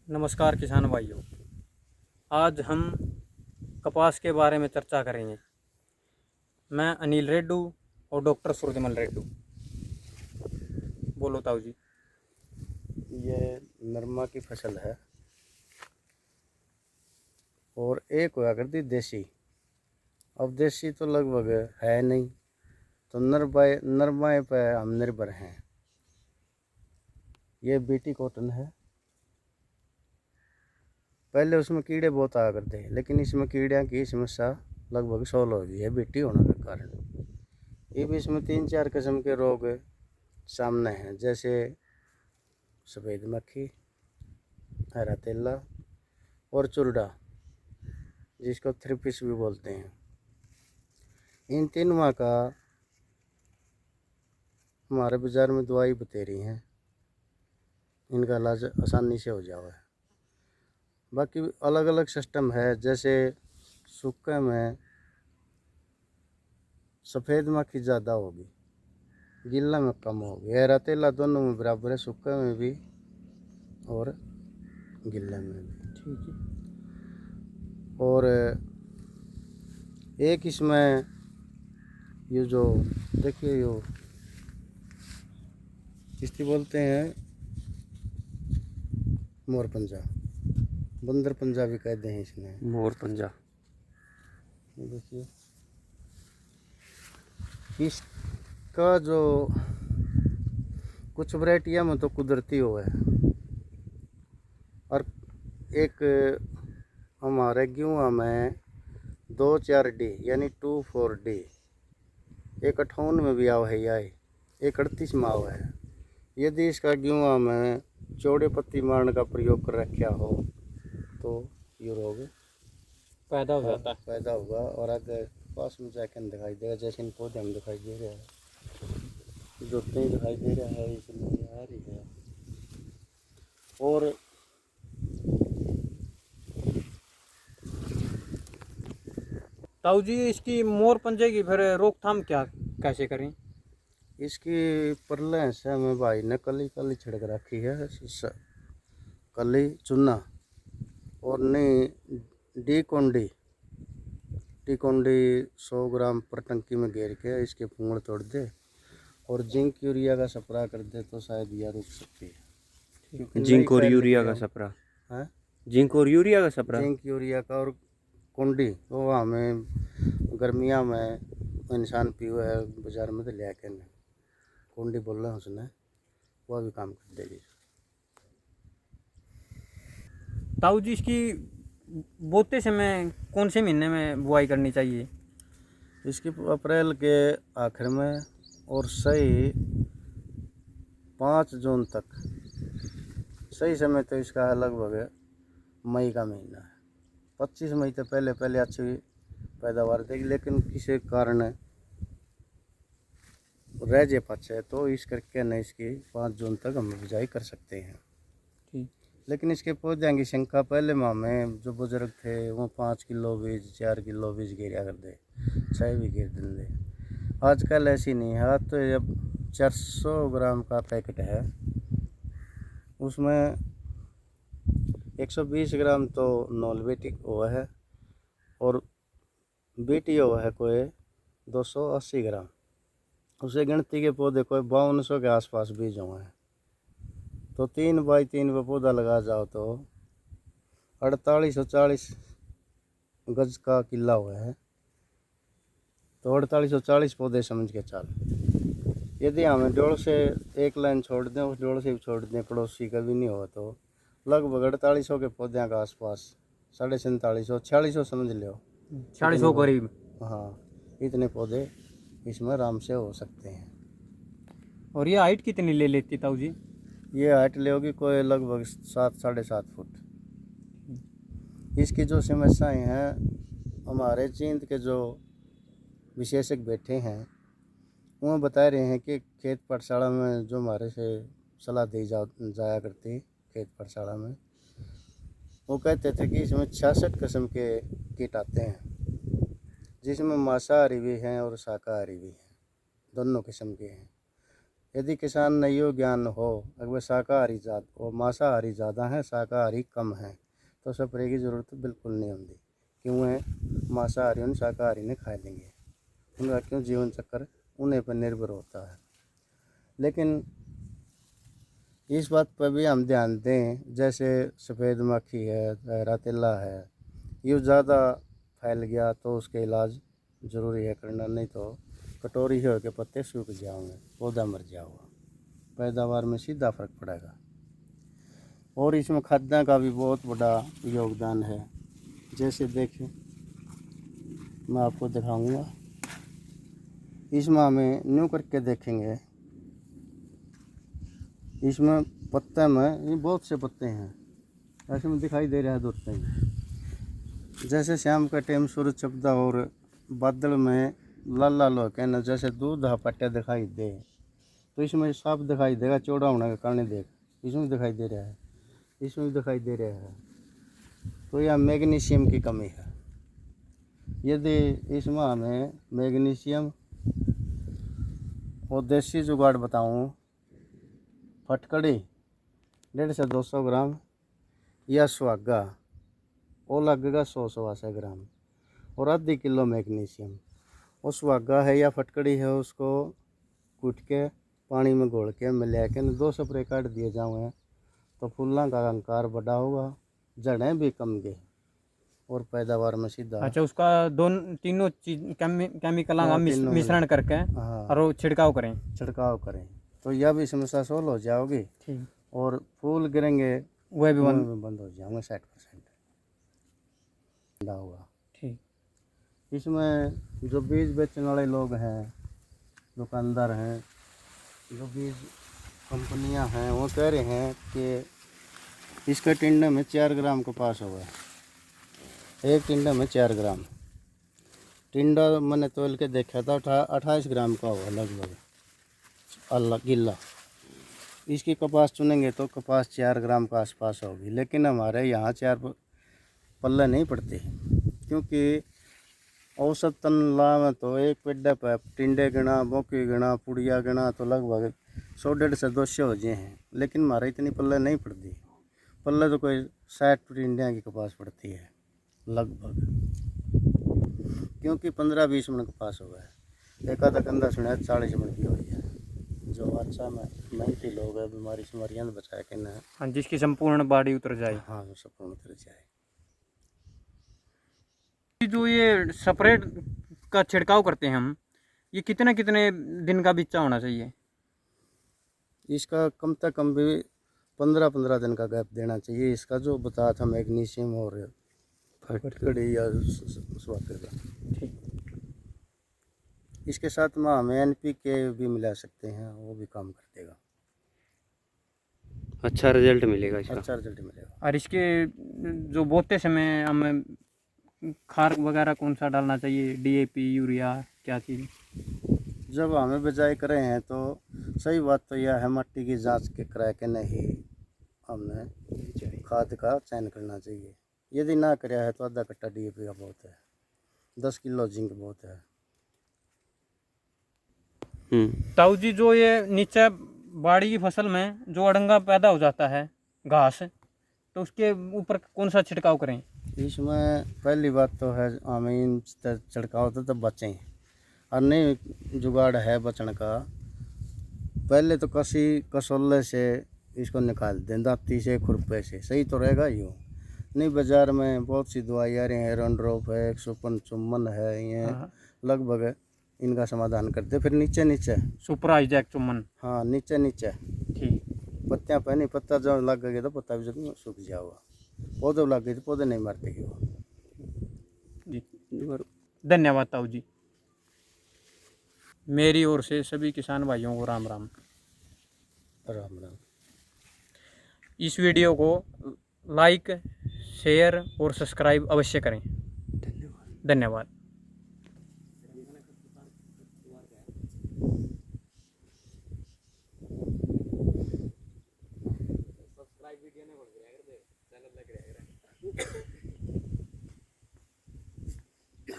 नमस्कार किसान भाइयों। आज हम कपास के बारे में चर्चा करेंगे। मैं अनिल रेड्डू और डॉक्टर सूरजमल रेड्डू। बोलो ताऊ जी। ये नरमा की फसल है और एक हुआ करती देसी। अब देसी तो लगभग है नहीं, तो नरमाए पे हम निर्भर हैं। ये बीटी कॉटन है। पहले उसमें कीड़े बहुत आया करते हैं, लेकिन इसमें कीड़े की समस्या लगभग सॉल्व हो गई है बीटी होने के कारण। ये भी इसमें 3-4 किस्म के रोग सामने हैं, जैसे सफ़ेद मक्खी, हरा तेला और चुरडा, जिसको थ्रिपिस भी बोलते हैं। इन तीनों का हमारे बाज़ार में दवाई बतेरी हैं, इनका इलाज आसानी से हो जावे। बाकी अलग अलग सिस्टम है, जैसे सूखे में सफ़ेद मक्खी ज़्यादा होगी, गिल्ला में कम होगी। हरा तेला दोनों में बराबर है, सूखे में भी और गिल्ले में भी। ठीक है। और एक इसमें ये जो देखिए, यो इसकी बोलते हैं मोर पंजा, बंदर पंजा भी कहते हैं इसमें। मोर पंजा। देखिए इसका जो कुछ वैरायटियाँ में तो कुदरती हो है, और एक हमारे गेहूँ में 2,4-D यानी 2,4-D, एक 58 में भी आव है, या एक 38 में आव है। यदि इसका गेहूँ में चौड़े पत्ती मारने का प्रयोग कर रखा हो तो ये रोग पैदा हो जाता है। पैदा होगा और आगे पास में जाकर दिखाई देगा, जैसे इन पौधे में दिखाई दे रहा है, जोते ही दिखाई दे रहा है, इसमें आ रही है। और ताऊ जी, इसकी मोर पंजे की फिर रोकथाम कैसे करें? इसकी परलें से हमें भाई ने कली छिड़क रखी है, कली चूना और नहीं डी-कोंडी 100 ग्राम पर टंकी में घेर के इसके पूंगड़ तोड़ दे और जिंक यूरिया का स्प्रे कर दे तो शायद यह रुक सकती है। क्योंकि जिंक और फैल यूरिया रही का है। सप्रा। हाँ? जिंक और यूरिया का सप्रा। जिंक यूरिया का और कुंडी वो हमें गर्मिया में इंसान पीवे है बाजार में, तो ले आके कुंडी बोल रहे हैं उसने, वह भी काम कर देगी। ताऊ जी, इसकी बोते समय कौन से महीने में बुआई करनी चाहिए? इसकी अप्रैल के आखिर में और सही 5 जून तक। सही समय तो इसका लगभग मई का महीना है। 25 मई तो पहले अच्छी पैदावार देगी, लेकिन किसी कारण रह जाए पाचे तो इस करके न इसकी 5 जून तक हम बिजाई कर सकते हैं। ठीक। लेकिन इसके पौधों की संख्या पहले माह में जो बुजुर्ग थे वो 5 किलो बीज 4 किलो बीज गिरा कर दे, 6 भी गिर देंगे। आजकल ऐसी नहीं है। आज तो जब 400 ग्राम का पैकेट है, उसमें 120 ग्राम तो नॉल बेटी हुआ है और बेटी हुआ है कोई 280 ग्राम। उसे गिनती के पौधे कोई 5200 के आसपास बीज हुए हैं, तो 3 बाई 3 पे पौधा लगा जाओ तो 4840 गज का किला हुआ है, तो 4840 पौधे समझ के चल। यदि हमें डोल से एक लाइन छोड़ दें, उस डोल से भी छोड़ दें, पड़ोसी का भी नहीं हो, तो लगभग 4800 के पौधे का आसपास 4750 4600 समझ लो, 450 करीब। हाँ, इतने पौधे इसमें आराम से हो सकते हैं। और ये हाइट कितनी ले लेती ताऊ जी? ये हाइट लेगी कोई लगभग 7-7.5 फुट। इसकी जो समस्याएं हैं, हमारे जींद के जो विशेषज्ञ बैठे हैं वो बता रहे हैं कि खेत पाठशाला में जो हमारे से सलाह दी जाया करती खेत पाठशाला में, वो कहते थे कि इसमें 66 किस्म के कीट आते हैं, जिसमें मांसाहारी भी हैं और शाकाहारी भी हैं, दोनों किस्म के हैं। यदि किसान ने यो ज्ञान हो अगर शाकाहारी जात और मांसाहारी ज़्यादा हैं शाकाहारी कम हैं तो स्प्रे की ज़रूरत बिल्कुल नहीं होती। क्यों है? मांसाहारी और शाकाहारी ने खा लेंगे, उनका क्यों जीवन चक्र उन्हीं पर निर्भर होता है। लेकिन इस बात पर भी हम ध्यान दें, जैसे सफ़ेद मक्खी है, हरा तिल्ला है, ये ज़्यादा फैल गया तो उसके इलाज ज़रूरी है करना, नहीं तो कटोरी हो के पत्ते सूख जाओगे, पौधा मर जाओगा, पैदावार में सीधा फर्क पड़ेगा। और इसमें खाद्य का भी बहुत बड़ा योगदान है। जैसे देखिए मैं आपको दिखाऊंगा, इसमें हमें न्यू करके देखेंगे, इसमें पत्ते में ये बहुत से पत्ते हैं, ऐसे में दिखाई दे रहा है दूर से। जैसे शाम का टाइम सूरज छपता और बादल में लाल लाल हो के न जैसे दूध पट्टे दिखाई दे, तो इसमें साफ दिखाई देगा, चौड़ा होने के कारण देख इसमें दिखाई दे रहा है, इसमें दिखाई दे रहा है। तो यह मैग्नीशियम की कमी है। यदि इसमें हमें मैग्नीशियम और देसी जुगाड़ बताऊं, फटकड़ी 150 से 200 ग्राम या सुहागा वो लगेगा 100-125 ग्राम और आधी किलो मैग्नीशियम। और सुहागा है या फटकड़ी है उसको कूट के पानी में घोल के मिला के 2 स्प्रे काट दिए जाओगे तो फूलों का आकार बड़ा होगा, जड़ें भी कम गए और पैदावार में सीधा। अच्छा, उसका दोनों तीनों चीज केमिकल हाँ, मिश्रण करके हाँ और वो छिड़काव करें। छिड़काव करें तो यह भी समस्या सोल्व हो जाओगी। ठीक। और फूल गिरेंगे वह भी बंद हो जाएंगे 60% होगा। ठीक। इसमें जो बीज बेचने वाले लोग हैं, दुकानदार हैं, जो बीज कंपनियां हैं, वो कह रहे हैं कि इसके टिंडे में 4 ग्राम कपास होगा, एक टिंडे में 4 ग्राम। टिंडा मैंने तोल के देखा था 28 ग्राम का होगा लगभग अलग गिल्ला। इसकी कपास चुनेंगे तो कपास 4 ग्राम के आसपास होगी, लेकिन हमारे यहाँ 4 पल्ले नहीं पड़ते, क्योंकि औसतन लाभ तो एक पेड्डे पर टिंडे गिना, बोकी गिना, पुड़िया गिना तो लगभग 100-150 से 200 हो जाए हैं, लेकिन हमारे इतनी पल्ले नहीं पड़ती। पल्ले तो कोई 60 टिंडिया की कपास पड़ती है लगभग, क्योंकि 15-20 मन कपास हुआ है। एक आधा कंधा सुना 40 मन की हुई है। जो अच्छा मेहनती लोग है, बीमारी शुमारियाँ बचा के ना, हाँ, जिसकी संपूर्ण बॉडी उतर जाए। हाँ संपूर्ण उतर जाए। जो ये स्प्रे का छिड़काव करते हैं हम, ये कितने कितने दिन का बिच्चा होना चाहिए? इसका कम से कम भी 15-15 दिन का गैप देना चाहिए। इसका जो बताया था मैग्नीशियम और फटकड़ी या सुहागे का, ठीक। इसके साथ में हमें NPK भी मिला सकते हैं, वो भी काम कर देगा, अच्छा रिजल्ट मिलेगा इसका। अच्छा रिजल्ट मिलेगा। और इसके जो बोते समय हमें खाद वगैरह कौन सा डालना चाहिए? DAP, यूरिया, क्या चीज़? जब हमें बिजाई करें हैं तो सही बात तो यह है, मिट्टी की जांच के करा के नहीं हमने खाद का चयन करना चाहिए। यदि ना कराया है तो आधा कट्टा DAP का बहुत है, 10 किलो जिंक बहुत है। ताऊ जी, जो ये नीचे बाड़ी की फसल में जो अड़ंगा पैदा हो जाता है घास, तो उसके ऊपर कौन सा छिड़काव करें? इसमें पहली बात तो है हमें इन छिड़काव तो तब बचें, और नहीं जुगाड़ है बचने का, पहले तो कसौले से इसको निकाल दें, दांती से, खुरपे से, सही तो रहेगा यूँ। नहीं बाज़ार में बहुत सी दवाई आ रही हैं, रनड्रॉप है, 155 है, ये लगभग इनका समाधान करते। फिर नीचे नीचे सुपर हाईजैक चुम्बन, हाँ नीचे नीचे ठीक। पत्तियाँ पहनी, पत्ता जब लग गए तो पत्ता भी सूख जाओगा, पौधे लग गए तो पौधे नहीं मरते कि वो। जी, धन्यवाद ताऊ जी। मेरी ओर से सभी किसान भाइयों को राम राम। राम राम। इस वीडियो को लाइक, शेयर और सब्सक्राइब अवश्य करें। धन्यवाद।